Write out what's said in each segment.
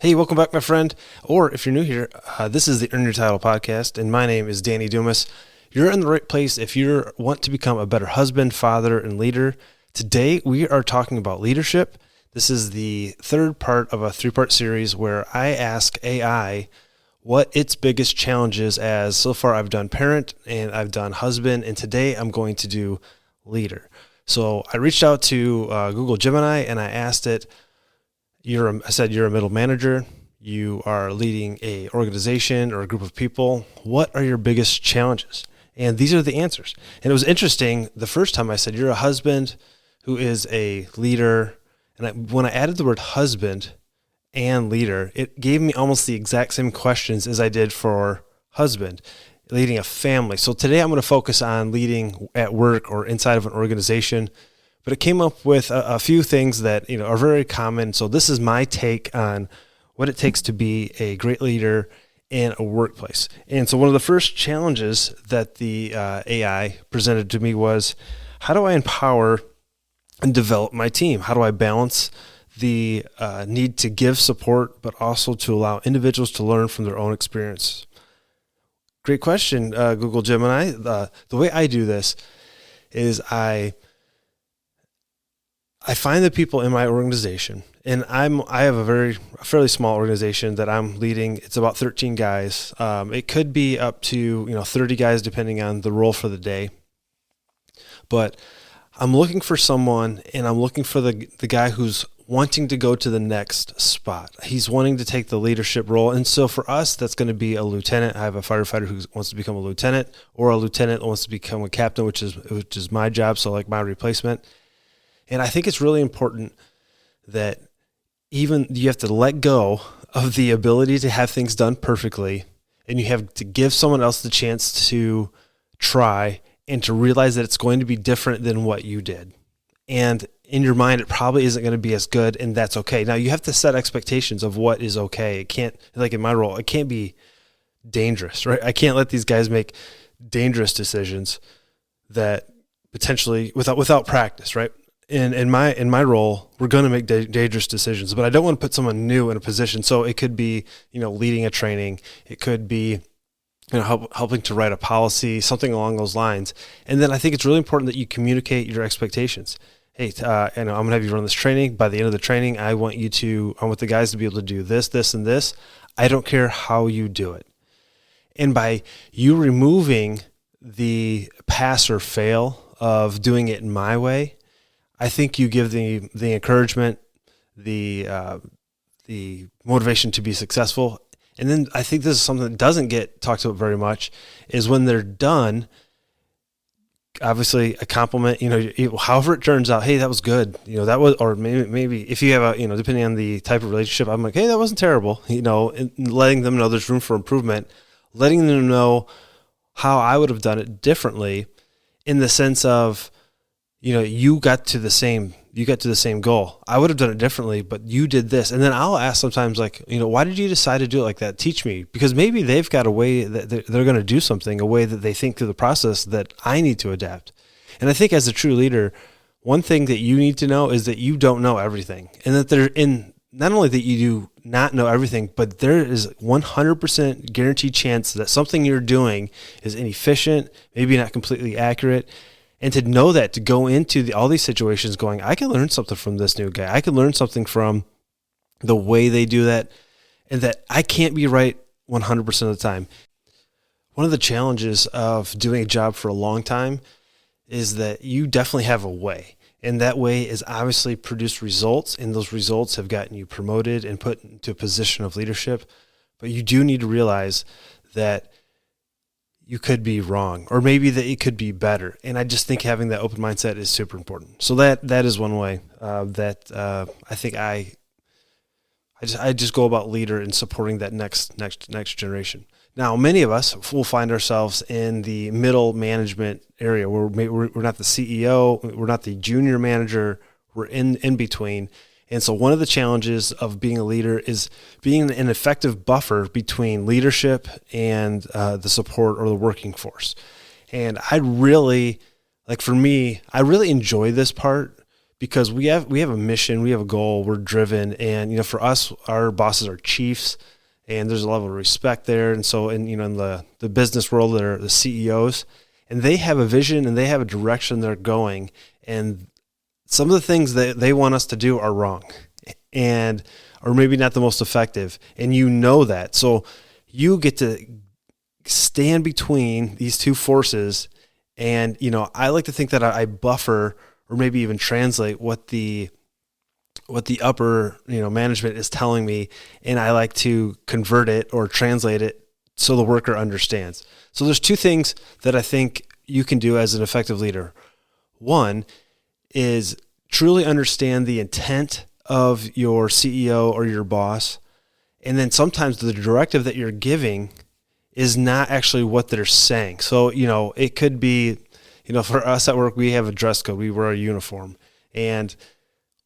Hey, welcome back, my friend. Or if you're new here, this is the Earn Your Title podcast, and my name is Danny Dumas. You're in the right place if you want to become a better husband, father, and leader. Today, we are talking about leadership. This is the third part of a three-part series where I ask AI what its biggest challenge is. As so far, I've done parent and I've done husband, and today I'm going to do leader. So I reached out to Google Gemini and I asked it, I said, you're a middle manager. You are leading a organization or a group of people. What are your biggest challenges? And these are the answers. And it was interesting. The first time I said, you're a husband who is a leader. And when I added the word husband and leader, it gave me almost the exact same questions as I did for husband, leading a family. So today I'm going to focus on leading at work or inside of an organization. But it came up with a few things that are very common. So this is my take on what it takes to be a great leader in a workplace. And so one of the first challenges that the AI presented to me was, how do I empower and develop my team? How do I balance the need to give support, but also to allow individuals to learn from their own experience? Great question, Google Gemini. The way I do this is I find the people in my organization, and I have a fairly small organization that I'm leading. It's about 13 guys. It could be up to 30 guys depending on the role for the day. But I'm looking for someone, and I'm looking for the guy who's wanting to go to the next spot. He's wanting to take the leadership role. And so for us, that's going to be a lieutenant. I have a firefighter who wants to become a lieutenant, or a lieutenant who wants to become a captain, which is my job. So like my replacement. And I think it's really important that even you have to let go of the ability to have things done perfectly, and you have to give someone else the chance to try and to realize that it's going to be different than what you did. And in your mind, it probably isn't going to be as good, and that's okay. Now, you have to set expectations of what is okay. It can't, like in my role, it can't be dangerous, right? I can't let these guys make dangerous decisions that potentially without practice, right? In my role, we're going to make dangerous decisions, but I don't want to put someone new in a position. So it could be, leading a training. It could be, helping to write a policy, something along those lines. And then I think it's really important that you communicate your expectations. Hey, I'm going to have you run this training. By the end of the training, I want the guys to be able to do this, this, and this. I don't care how you do it. And by you removing the pass or fail of doing it in my way, I think you give the encouragement, the motivation to be successful. And then I think this is something that doesn't get talked about very much, is when they're done, obviously a compliment, however it turns out, hey, that was good. That was, or maybe if you have depending on the type of relationship, I'm like, hey, that wasn't terrible, and letting them know there's room for improvement, letting them know how I would have done it differently, in the sense of, you got to the same goal. I would have done it differently, but you did this. And then I'll ask sometimes, like, why did you decide to do it like that? Teach me, because maybe they've got a way that they're going to do something, a way that they think through the process that I need to adapt. And I think as a true leader, one thing that you need to know is that you don't know everything, and that not only that you do not know everything, but there is 100% guaranteed chance that something you're doing is inefficient, maybe not completely accurate. And to know that, to go into all these situations going, I can learn something from this new guy. I can learn something from the way they do that, and that I can't be right 100% of the time. One of the challenges of doing a job for a long time is that you definitely have a way. And that way is obviously produced results, and those results have gotten you promoted and put into a position of leadership. But you do need to realize that you could be wrong, or maybe that it could be better. And I just think having that open mindset is super important. So that is one way that I think I just go about leader and supporting that next generation. Now, many of us will find ourselves in the middle management area where we're not the CEO, we're not the junior manager, we're in between. And so one of the challenges of being a leader is being an effective buffer between leadership and the support or the working force. And I really enjoy this part, because we have a mission, we have a goal, we're driven, and for us, our bosses are chiefs, and there's a level of respect there. And so, in the business world, they're the CEOs, and they have a vision and they have a direction they're going, and some of the things that they want us to do are wrong, or maybe not the most effective, and that. So you get to stand between these two forces, and I like to think that I buffer or maybe even translate what the upper management is telling me, and I like to convert it or translate it so the worker understands. So there's two things that I think you can do as an effective leader. One is truly understand the intent of your CEO or your boss, and then sometimes the directive that you're giving is not actually what they're saying. So it could be, for us at work, we have a dress code. We wear a uniform. And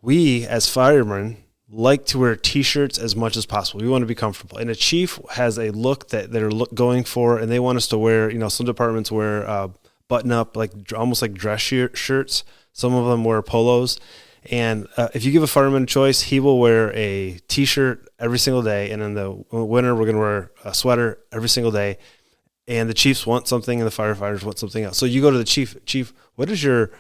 we, as firemen, like to wear T-shirts as much as possible. We want to be comfortable. And a chief has a look that they're going for, and they want us to wear, some departments wear button-up, almost like dress shirts. Some of them wear polos. And if you give a fireman a choice, he will wear a T-shirt every single day. And in the winter, we're going to wear a sweater every single day. And the chiefs want something and the firefighters want something else. So you go to the chief, what is your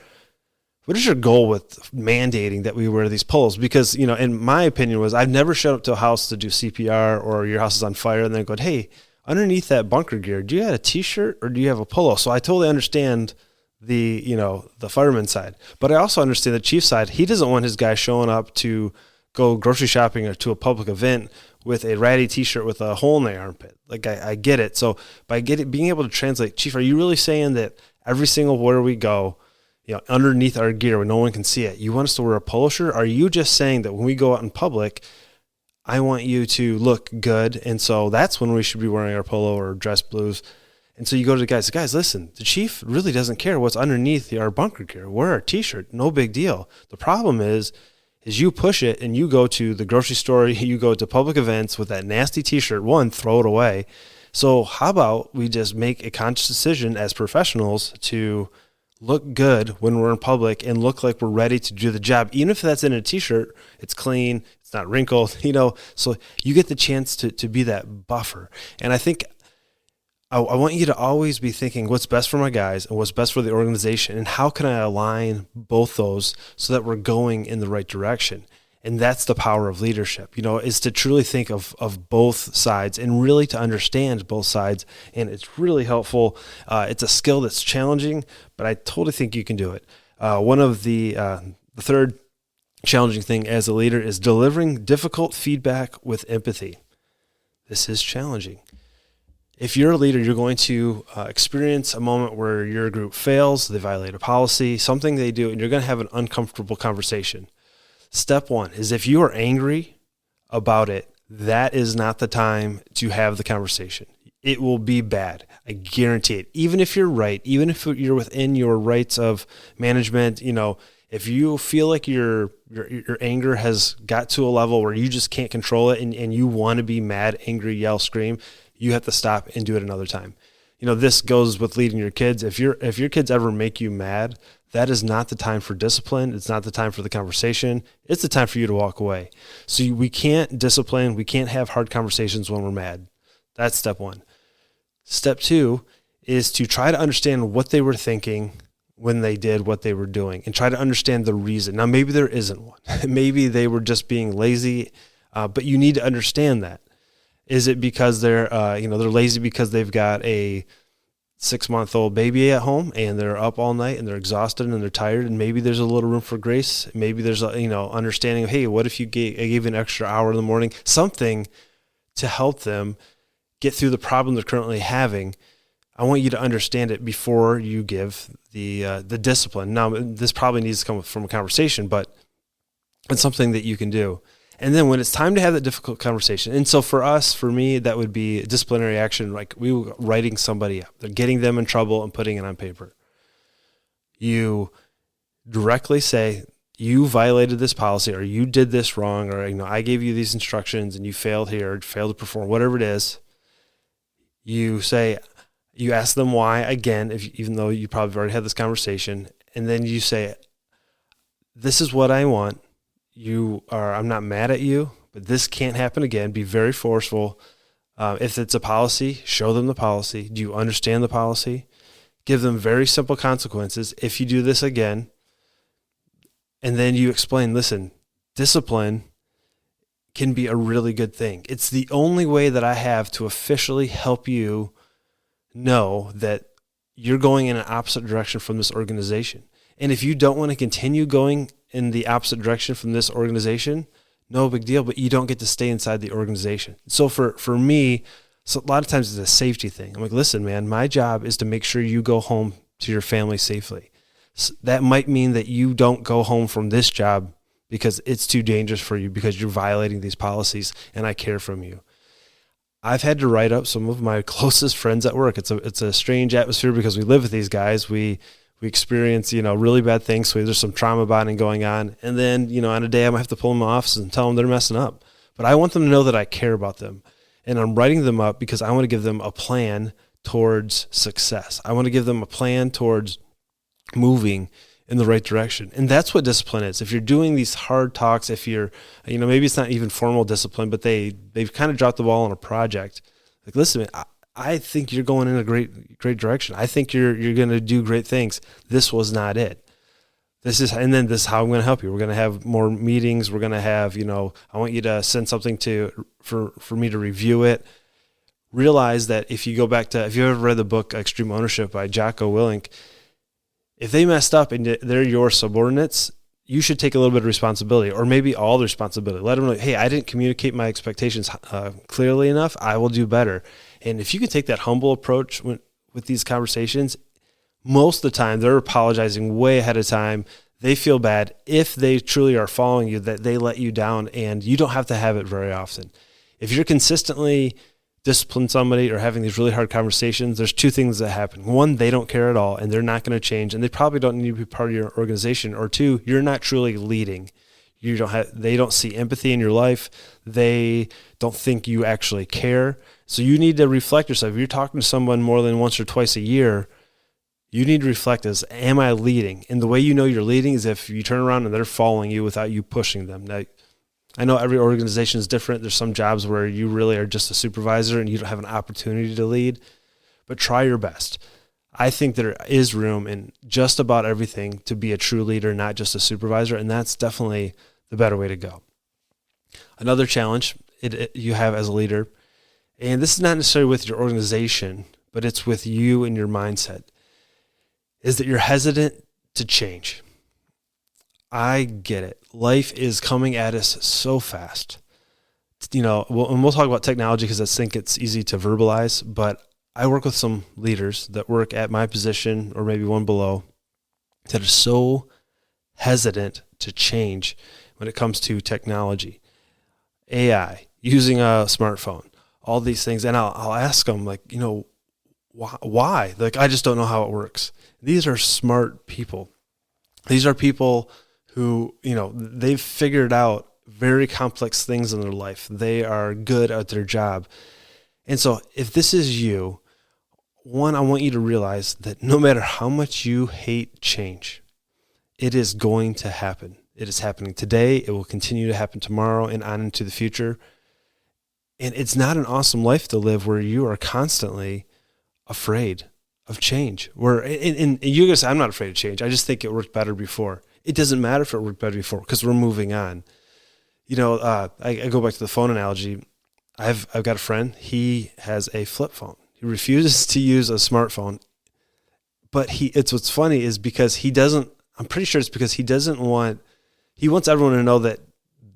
goal with mandating that we wear these polos? Because, in my opinion I've never showed up to a house to do CPR or your house is on fire and then go, hey, underneath that bunker gear, do you have a T-shirt or do you have a polo? So I totally understand the fireman side, but I also understand the chief side. He doesn't want his guy showing up to go grocery shopping or to a public event with a ratty T-shirt with a hole in the armpit. I get it. So by being able to translate, Chief, are you really saying that every single where we go, underneath our gear when no one can see it, you want us to wear a polo shirt? Are you just saying that when we go out in public, I want you to look good, and so that's when we should be wearing our polo or dress blues? And so you go to the guys, listen, the chief really doesn't care what's underneath our bunker gear. Wear our T-shirt, no big deal. The problem is you push it and you go to the grocery store, you go to public events with that nasty T-shirt, throw it away. So how about we just make a conscious decision as professionals to look good when we're in public and look like we're ready to do the job. Even if that's in a T-shirt, it's clean, it's not wrinkled, so you get the chance to be that buffer. And I think I want you to always be thinking what's best for my guys and what's best for the organization, and how can I align both those so that we're going in the right direction. And that's the power of leadership, is to truly think of both sides and really to understand both sides. And it's really helpful. It's a skill that's challenging, but I totally think you can do it. One of the third challenging thing as a leader is delivering difficult feedback with empathy. This is challenging. If you're a leader, you're going to experience a moment where your group fails, they violate a policy, something they do, and you're going to have an uncomfortable conversation. Step one is, if you are angry about it, that is not the time to have the conversation. It will be bad. I guarantee it. Even if you're right, even if you're within your rights of management, if you feel like your anger has got to a level where you just can't control it and you want to be mad, angry, yell, scream, you have to stop and do it another time. This goes with leading your kids. If your kids ever make you mad, that is not the time for discipline. It's not the time for the conversation. It's the time for you to walk away. So we can't discipline. We can't have hard conversations when we're mad. That's step one. Step two is to try to understand what they were thinking when they did what they were doing, and try to understand the reason. Now, maybe there isn't one. Maybe they were just being lazy, but you need to understand that. Is it because they're lazy because they've got a 6-month-old baby at home and they're up all night and they're exhausted and they're tired, and maybe there's a little room for grace? Maybe there's understanding of, hey, what if you gave an extra hour in the morning, something to help them get through the problem they're currently having. I want you to understand it before you give the discipline. Now, this probably needs to come from a conversation, but it's something that you can do. And then when it's time to have that difficult conversation, and so for me, that would be disciplinary action, like we were writing somebody up, they're getting them in trouble and putting it on paper. You directly say, you violated this policy, or you did this wrong, or I gave you these instructions and you failed here, or failed to perform, whatever it is. You ask them why again, even though you probably already had this conversation, and then you say, this is what I want. I'm not mad at you, but this can't happen again. Be very forceful. If it's a policy, show them the policy. Do you understand the policy? Give them very simple consequences. If you do this again, and then you explain, listen, discipline can be a really good thing. It's the only way that I have to officially help you know that you're going in an opposite direction from this organization. And if you don't want to continue going in the opposite direction from this organization, no big deal, but you don't get to stay inside the organization. So for me, so a lot of times it's a safety thing. I'm like, listen, man, my job is to make sure you go home to your family safely. So that might mean that you don't go home from this job because it's too dangerous for you because you're violating these policies and I care from you. I've had to write up some of my closest friends at work. It's a strange atmosphere because we live with these guys. We experience, really bad things. So there's some trauma bonding going on. And then, on a day I might have to pull them in my office and tell them they're messing up. But I want them to know that I care about them. And I'm writing them up because I want to give them a plan towards success. I want to give them a plan towards moving in the right direction. And that's what discipline is. If you're doing these hard talks, if you're, maybe it's not even formal discipline, but they've kind of dropped the ball on a project. Like, listen, man, I think you're going in a great direction. I think you're going to do great things. This was not it. This is how I'm going to help you. We're going to have more meetings. We're going to have, I want you to send something for me to review it. Realize that if you ever read the book Extreme Ownership by Jocko Willink, if they messed up and they're your subordinates, you should take a little bit of responsibility, or maybe all the responsibility. Let them know, hey, I didn't communicate my expectations clearly enough. I will do better. And if you can take that humble approach with these conversations, most of the time they're apologizing way ahead of time. They feel bad if they truly are following you, that they let you down, and you don't have to have it very often. If you're consistently discipline somebody or having these really hard conversations, there's two things that happen. One, they don't care at all and they're not going to change, and they probably don't need to be part of your organization. Or two, you're not truly leading. They don't see empathy in your life. They don't think you actually care. So you need to reflect yourself. If you're talking to someone more than once or twice a year, you need to reflect as, am I leading? And the way you know you're leading is if you turn around and they're following you without you pushing them. Now, I know every organization is different. There's some jobs where you really are just a supervisor and you don't have an opportunity to lead, but try your best. I think there is room in just about everything to be a true leader, not just a supervisor, and that's definitely the better way to go. Another challenge you have as a leader, and this is not necessarily with your organization, but it's with you and your mindset, is that you're hesitant to change. I get it. Life is coming at us so fast. We'll talk about technology because I think it's easy to verbalize, but I work with some leaders that work at my position or maybe one below that are so hesitant to change when it comes to technology, AI, using a smartphone, all these things. And I'll ask them, like, why? Like, I just don't know how it works. These are smart people. These are people who, they've figured out very complex things in their life. They are good at their job. And so if this is you, one, I want you to realize that no matter how much you hate change, it is going to happen. It is happening today. It will continue to happen tomorrow and on into the future. And it's not an awesome life to live where you are constantly afraid of change. And you're going to say, I'm not afraid of change. I just think it worked better before. It doesn't matter if it worked better before because we're moving on. I go back to the phone analogy. I've got a friend. He has a flip phone. He refuses to use a smartphone. But what's funny is because I'm pretty sure it's because he wants everyone to know that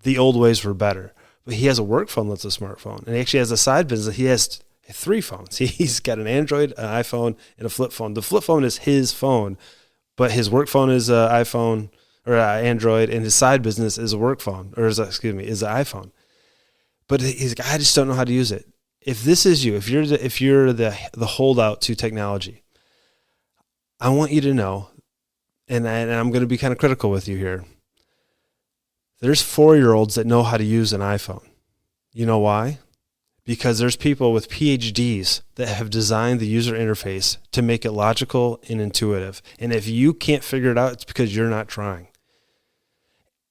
the old ways were better. But he has a work phone that's a smartphone. And he actually has a side business. He has 3 phones. He's got an Android, an iPhone, and a flip phone. The flip phone is his phone, but his work phone is an iPhone or Android, and his side business is a work phone, is an iPhone. But he's like, I just don't know how to use it. If this is you, if you're the holdout to technology, I want you to know, and I'm going to be kind of critical with you here. There's 4-year-olds that know how to use an iPhone. You know why? Because there's people with PhDs that have designed the user interface to make it logical and intuitive. And if you can't figure it out, it's because you're not trying.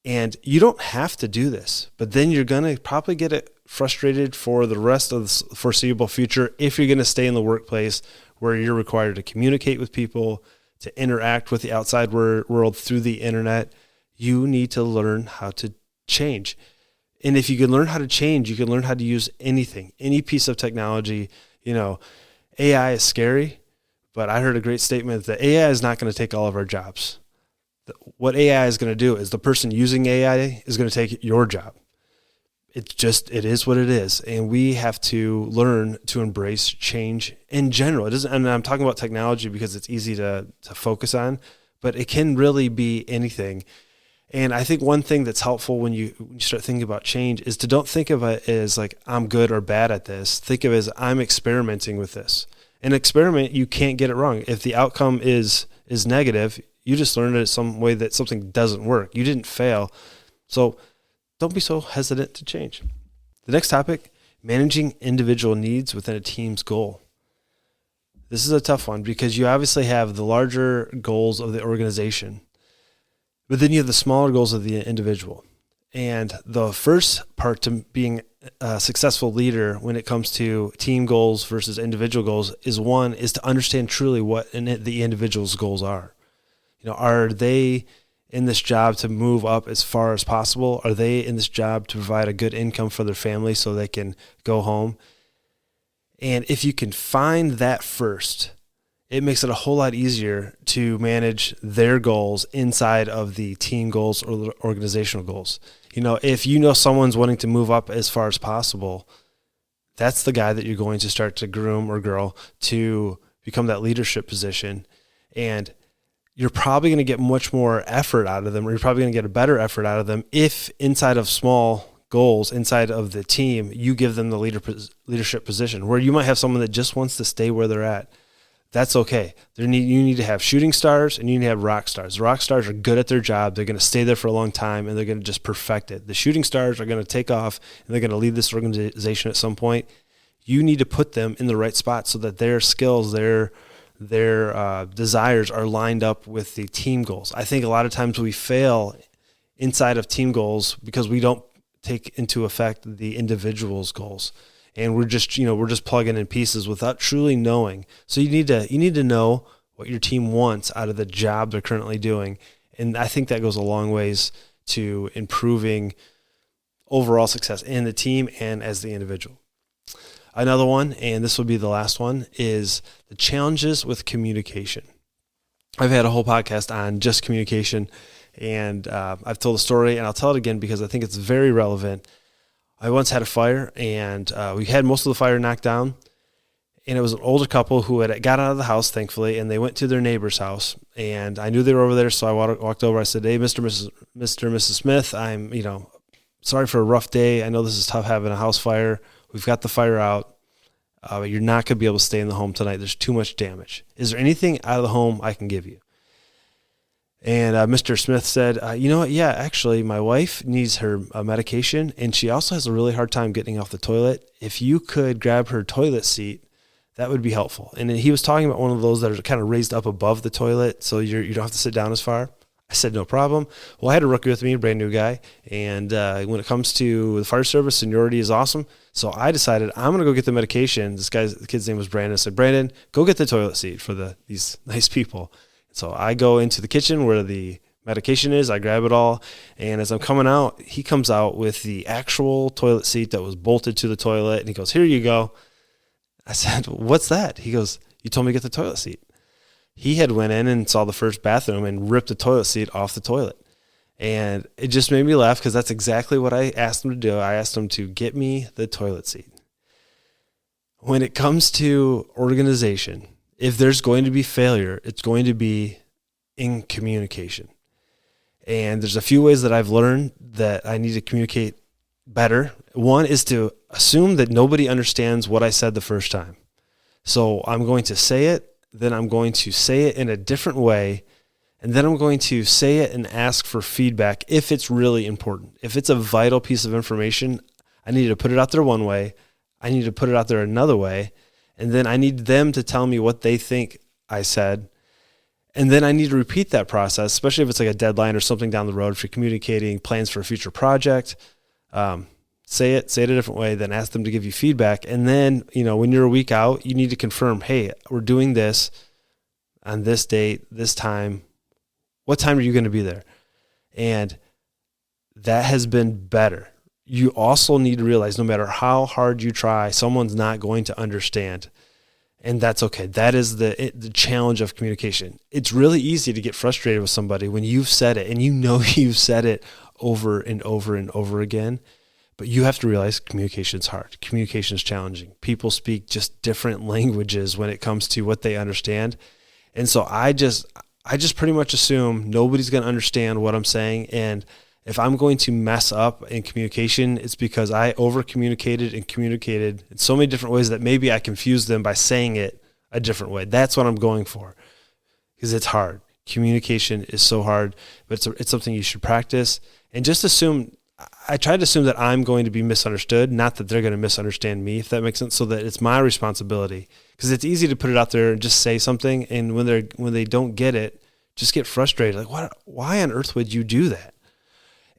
And you don't have to do this, but then you're going to probably get it frustrated for the rest of the foreseeable future if you're going to stay in the workplace where you're required to communicate with people, to interact with the outside world through the internet. You need to learn how to change. And if you can learn how to change, you can learn how to use anything, any piece of technology. AI is scary, but I heard a great statement that AI is not going to take all of our jobs. What AI is going to do is the person using AI is going to take your job. It is what it is. And we have to learn to embrace change in general. It doesn't, and I'm talking about technology because it's easy to focus on, but it can really be anything. And I think one thing that's helpful when you start thinking about change is to don't think of it as like, I'm good or bad at this. Think of it as I'm experimenting with this. An experiment, you can't get it wrong. If the outcome is negative, you just learned it some way that something doesn't work. You didn't fail. So don't be so hesitant to change. The next topic, managing individual needs within a team's goal. This is a tough one because you obviously have the larger goals of the organization, but then you have the smaller goals of the individual. And the first part to being a successful leader when it comes to team goals versus individual goals is to understand truly what the individual's goals are. Are they in this job to move up as far as possible? Are they in this job to provide a good income for their family so they can go home? And if you can find that first, it makes it a whole lot easier to manage their goals inside of the team goals or the organizational goals. If someone's wanting to move up as far as possible, that's the guy that you're going to start to groom or girl to become that leadership position. And you're probably going to get much more effort out of them, or you're probably going to get a better effort out of them if inside of small goals, inside of the team, you give them the leadership position, where you might have someone that just wants to stay where they're at. That's okay. You need to have shooting stars and you need to have rock stars. The rock stars are good at their job. They're going to stay there for a long time and they're going to just perfect it. The shooting stars are going to take off and they're going to lead this organization at some point. You need to put them in the right spot so that their skills, their desires are lined up with the team goals. I think a lot of times we fail inside of team goals because we don't take into effect the individual's goals. And we're just plugging in pieces without truly knowing. So you need to know what your team wants out of the job they're currently doing. And I think that goes a long ways to improving overall success in the team and as the individual. Another one, and this will be the last one, is the challenges with communication. I've had a whole podcast on just communication, and I've told the story, and I'll tell it again because I think it's very relevant. I once had a fire, and we had most of the fire knocked down, and it was an older couple who had got out of the house, thankfully, and they went to their neighbor's house, and I knew they were over there, so I walked over. I said, "Hey, Mr. and Mrs. Smith, I'm, sorry for a rough day. I know this is tough having a house fire. We've got the fire out, but you're not going to be able to stay in the home tonight. There's too much damage. Is there anything out of the home I can give you?" And Mr. Smith said, "You know what? Yeah, actually, my wife needs her medication, and she also has a really hard time getting off the toilet. If you could grab her toilet seat, that would be helpful." And he was talking about one of those that are kind of raised up above the toilet, so you don't have to sit down as far. I said, "No problem." Well, I had a rookie with me, a brand new guy, and when it comes to the fire service, seniority is awesome. So I decided I'm going to go get the medication. The kid's name was Brandon. I said, "Brandon, go get the toilet seat for these nice people." So I go into the kitchen where the medication is. I grab it all. And as I'm coming out, he comes out with the actual toilet seat that was bolted to the toilet. And he goes, "Here you go." I said, "What's that?" He goes, "You told me to get the toilet seat." He had went in and saw the first bathroom and ripped the toilet seat off the toilet. And it just made me laugh because that's exactly what I asked him to do. I asked him to get me the toilet seat. When it comes to organization, if there's going to be failure, it's going to be in communication. And there's a few ways that I've learned that I need to communicate better. One is to assume that nobody understands what I said the first time. So I'm going to say it, then I'm going to say it in a different way, and then I'm going to say it and ask for feedback if it's really important. If it's a vital piece of information, I need to put it out there one way, I need to put it out there another way, and then I need them to tell me what they think I said. And then I need to repeat that process, especially if it's like a deadline or something down the road. If you're communicating plans for a future project, say it a different way, then ask them to give you feedback. And then, when you're a week out, you need to confirm, hey, we're doing this on this date, this time. What time are you going to be there? And that has been better. You also need to realize no matter how hard you try, someone's not going to understand. And that's okay. That is the challenge of communication. It's really easy to get frustrated with somebody when you've said it and you've said it over and over and over again. But you have to realize communication is hard. Communication is challenging. People speak just different languages when it comes to what they understand. And so I just pretty much assume nobody's going to understand what I'm saying. And if I'm going to mess up in communication, it's because I over-communicated and communicated in so many different ways that maybe I confused them by saying it a different way. That's what I'm going for, because it's hard. Communication is so hard, but it's something you should practice. And just assume, I try to assume that I'm going to be misunderstood, not that they're going to misunderstand me, if that makes sense, so that it's my responsibility. Because it's easy to put it out there and just say something, and when they don't get it, just get frustrated. Like, why on earth would you do that?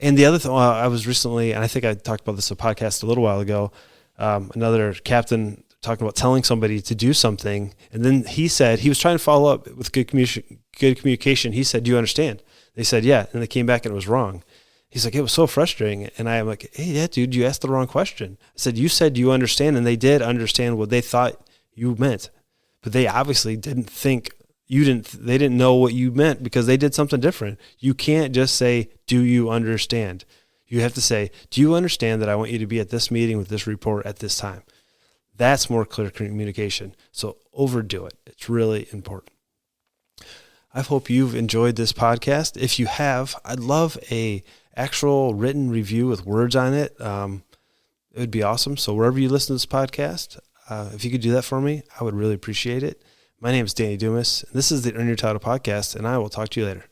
And the other thing, I was recently, and I think I talked about this in a podcast a little while ago, another captain talking about telling somebody to do something, and then he said, he was trying to follow up with good communication. He said, "Do you understand?" They said, "Yeah," and they came back and it was wrong. He's like, "It was so frustrating." And I'm like, "Hey, yeah, dude, you asked the wrong question." I said, "You said you understand," and they did understand what they thought you meant, but they obviously didn't think they didn't know what you meant because they did something different. You can't just say, "Do you understand?" You have to say, "Do you understand that I want you to be at this meeting with this report at this time?" That's more clear communication. So overdo it. It's really important. I hope you've enjoyed this podcast. If you have, I'd love a actual written review with words on it. It would be awesome. So wherever you listen to this podcast, if you could do that for me, I would really appreciate it. My name is Danny Dumas, and this is the Earn Your Title podcast, and I will talk to you later.